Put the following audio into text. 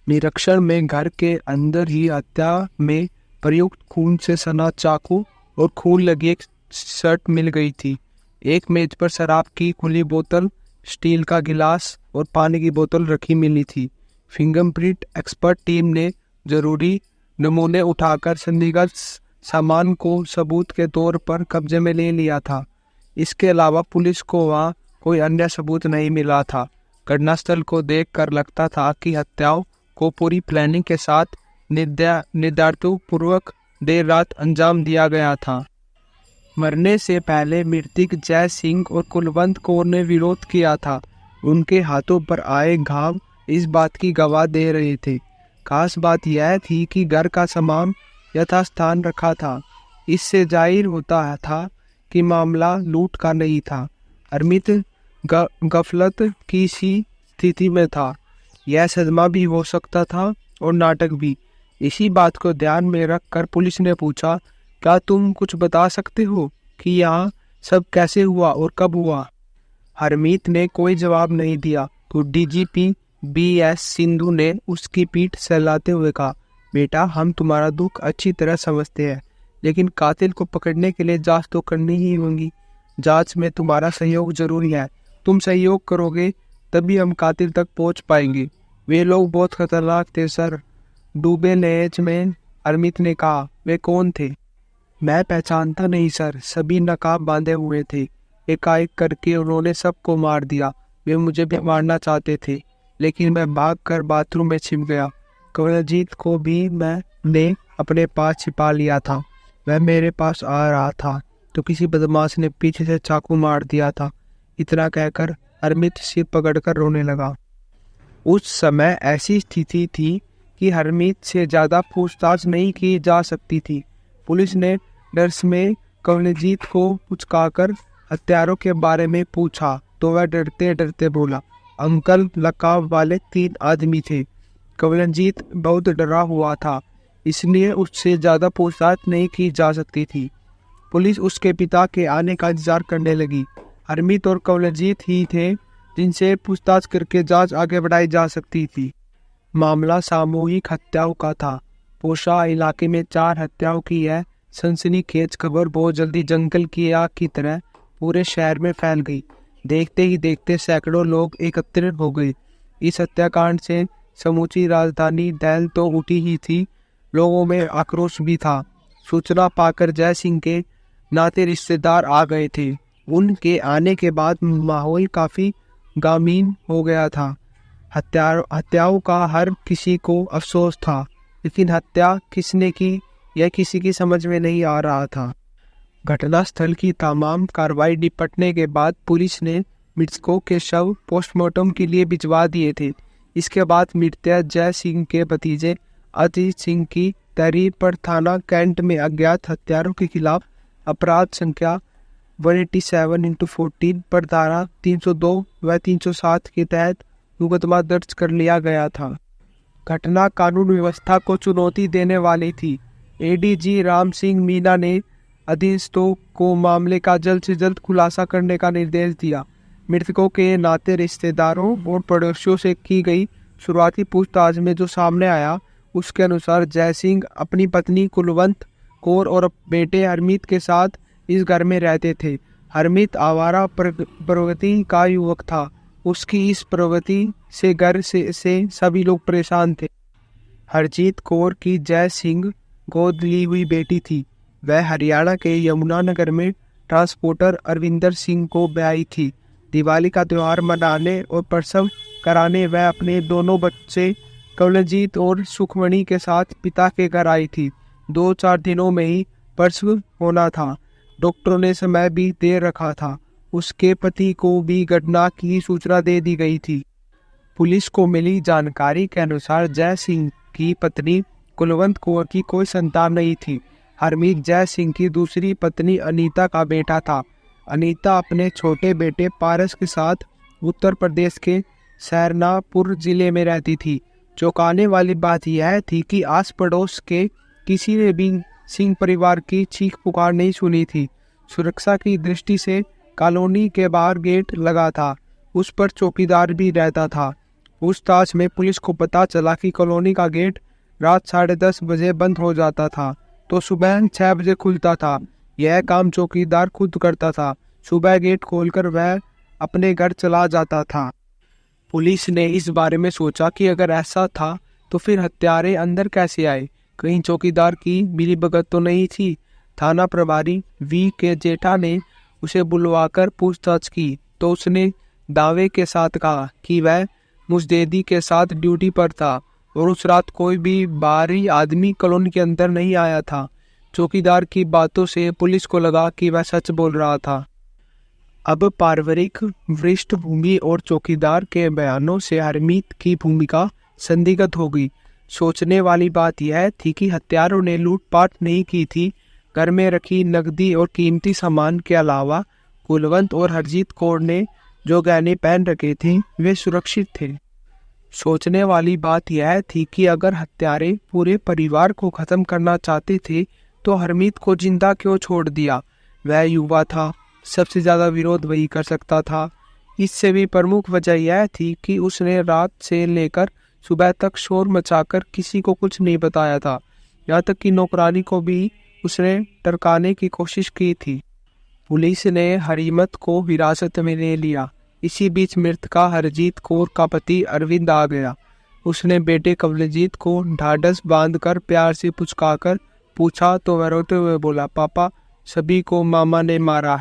निरीक्षण में घर के अंदर ही हत्या में प्रयुक्त खून से सना चाकू और खून लगी एक शर्ट मिल गई थी। एक मेज पर शराब की खुली बोतल, स्टील का गिलास और पानी की बोतल रखी मिली थी। फिंगरप्रिंट एक्सपर्ट टीम ने जरूरी नमूने उठाकर संदिग्ध सामान को सबूत के तौर पर कब्जे में ले लिया था। इसके अलावा पुलिस को वहाँ कोई अन्य सबूत नहीं मिला था। घटनास्थल को देखकर लगता था कि हत्याओं को पूरी प्लानिंग के साथ निर्धारितपूर्वक देर रात अंजाम दिया गया था। मरने से पहले मृतक जय सिंह और कुलवंत कौर ने विरोध किया था। उनके हाथों पर आए घाव इस बात की गवाह दे रहे थे। खास बात यह थी कि घर का सामान यथास्थान रखा था। इससे जाहिर होता था कि मामला लूट का नहीं था। अमित गफलत की सी स्थिति में था। यह सदमा भी हो सकता था और नाटक भी। इसी बात को ध्यान में रखकर पुलिस ने पूछा, क्या तुम कुछ बता सकते हो कि यहाँ सब कैसे हुआ और कब हुआ? हरमीत ने कोई जवाब नहीं दिया तो डीजीपी BS सिंधु ने उसकी पीठ सहलाते हुए कहा, बेटा, हम तुम्हारा दुख अच्छी तरह समझते हैं, लेकिन कातिल को पकड़ने के लिए जांच तो करनी ही होगी। जांच में तुम्हारा सहयोग जरूरी है। तुम सहयोग करोगे तभी हम कातिल तक पहुंच पाएंगे। वे लोग बहुत खतरनाक थे सर, डूबे लहज में हरमीत ने कहा। वे कौन थे? मैं पहचानता नहीं सर, सभी नकाब बांधे हुए थे। एकाएक करके उन्होंने सबको मार दिया। वे मुझे भी मारना चाहते थे, लेकिन मैं भागकर बाथरूम में छिप गया। कवलजीत को भी मैंने अपने पास छिपा लिया था। वह मेरे पास आ रहा था तो किसी बदमाश ने पीछे से चाकू मार दिया था। इतना कहकर हरमीत सिर पकड़कर रोने लगा। उस समय ऐसी स्थिति थी कि हरमीत से ज्यादा पूछताछ नहीं की जा सकती थी। पुलिस ने नर्स में कवलजीत को पुचकाकर हत्यारों के बारे में पूछा तो वह डरते डरते बोला, अंकल, लकाब वाले 3 आदमी थे। कवलजीत बहुत डरा हुआ था, इसलिए उससे ज्यादा पूछताछ नहीं की जा सकती थी। पुलिस उसके पिता के आने का इंतजार करने लगी। हरमीत और कवलजीत ही थे जिनसे पूछताछ करके जांच आगे बढ़ाई जा सकती थी। मामला सामूहिक हत्याओं का था। पोशा इलाके में 4 हत्याओं की है सनसनीखेज खबर बहुत जल्दी जंगल की आग की तरह पूरे शहर में फैल गई। देखते ही देखते सैकड़ों लोग एकत्रित हो गए। इस हत्याकांड से समूची राजधानी दहल तो उठी ही थी, लोगों में आक्रोश भी था। सूचना पाकर जय सिंह के नाते रिश्तेदार आ गए थे। उनके आने के बाद माहौल काफी गमीन हो गया था। हत्याओं का हर किसी को अफसोस था, लेकिन हत्या किसने की यह किसी की समझ में नहीं आ रहा था। घटनास्थल की तमाम कार्रवाई निपटने के बाद पुलिस ने मृतकों के शव पोस्टमार्टम के लिए भिजवा दिए थे। इसके बाद मृतक जय सिंह के भतीजे अजीत सिंह की तहरीर पर थाना कैंट में अज्ञात हत्यारों के खिलाफ अपराध संख्या 187/14 पर धारा 302 व 307 के तहत मुकदमा दर्ज कर लिया गया था। घटना कानून व्यवस्था को चुनौती देने वाली थी। ADG राम सिंह मीना ने अधीनस्थों को मामले का जल्द से जल्द खुलासा करने का निर्देश दिया। मृतकों के नाते रिश्तेदारों और पड़ोसियों से की गई शुरुआती पूछताछ में जो सामने आया, उसके अनुसार जय सिंह अपनी पत्नी कुलवंत कौर और बेटे हरमीत के साथ इस घर में रहते थे। हरमीत आवारा प्रवृत्ति का युवक था। उसकी इस प्रवृत्ति से घर से सभी लोग परेशान थे। हरजीत कौर की जय सिंह गोद ली हुई बेटी थी। वह हरियाणा के यमुनानगर में ट्रांसपोर्टर अरविंदर सिंह को ब्याही थी। दिवाली का त्यौहार मनाने और प्रसव कराने वह अपने दोनों बच्चे कवलजीत और सुखमणि के साथ पिता के घर आई थी। 2-4 दिनों में ही प्रसव होना था। डॉक्टरों ने समय भी दे रखा था। उसके पति को भी घटना की सूचना दे दी गई थी। पुलिस को मिली जानकारी के अनुसार जय सिंह की पत्नी कुलवंत कौर की कोई संतान नहीं थी। हरमीत जय सिंह की दूसरी पत्नी अनीता का बेटा था। अनीता अपने छोटे बेटे पारस के साथ उत्तर प्रदेश के सैरनापुर जिले में रहती थी। चौंकाने वाली बात यह थी कि आस पड़ोस के किसी ने भी सिंह परिवार की चीख पुकार नहीं सुनी थी। सुरक्षा की दृष्टि से कॉलोनी के बाहर गेट लगा था, उस पर चौकीदार भी रहता था। पूछताछ में पुलिस को पता चला कि कॉलोनी का गेट रात 10:30 बजे बंद हो जाता था तो सुबह 6 बजे खुलता था। यह काम चौकीदार खुद करता था। सुबह गेट खोलकर वह अपने घर चला जाता था। पुलिस ने इस बारे में सोचा कि अगर ऐसा था तो फिर हत्यारे अंदर कैसे आए। कहीं चौकीदार की मिलीभगत तो नहीं थी। थाना प्रभारी वी के जेठा ने उसे बुलवाकर पूछताछ की तो उसने दावे के साथ कहा कि वह मुस्तैदी के साथ ड्यूटी पर था और उस रात कोई भी बाहरी आदमी कॉलोनी के अंदर नहीं आया था। चौकीदार की बातों से पुलिस को लगा कि वह सच बोल रहा था। अब पारिवारिक पृष्ठभूमि और चौकीदार के बयानों से हरमीत की भूमिका संदिग्ध हो गई। सोचने वाली बात यह थी कि हत्यारों ने लूटपाट नहीं की थी। घर में रखी नकदी और कीमती सामान के अलावा कुलवंत और हरजीत कौर ने जो गहने पहन रखे थे वे सुरक्षित थे। सोचने वाली बात यह थी कि अगर हत्यारे पूरे परिवार को खत्म करना चाहते थे तो हरमीत को जिंदा क्यों छोड़ दिया। वह युवा था, सबसे ज्यादा विरोध वही कर सकता था। इससे भी प्रमुख वजह यह थी कि उसने रात से लेकर सुबह तक शोर मचाकर किसी को कुछ नहीं बताया था। यहाँ तक कि नौकरानी को भी उसने टरकाने की कोशिश की थी। पुलिस ने हरीमत को हिरासत में ले लिया। इसी बीच मृतका हरजीत कौर का पति अरविंद आ गया। उसने बेटे कवलजीत को ढाढ़स बांधकर प्यार से पुचकाकर पूछा तो वह रोते हुए बोला, पापा, सभी को मामा ने मारा है।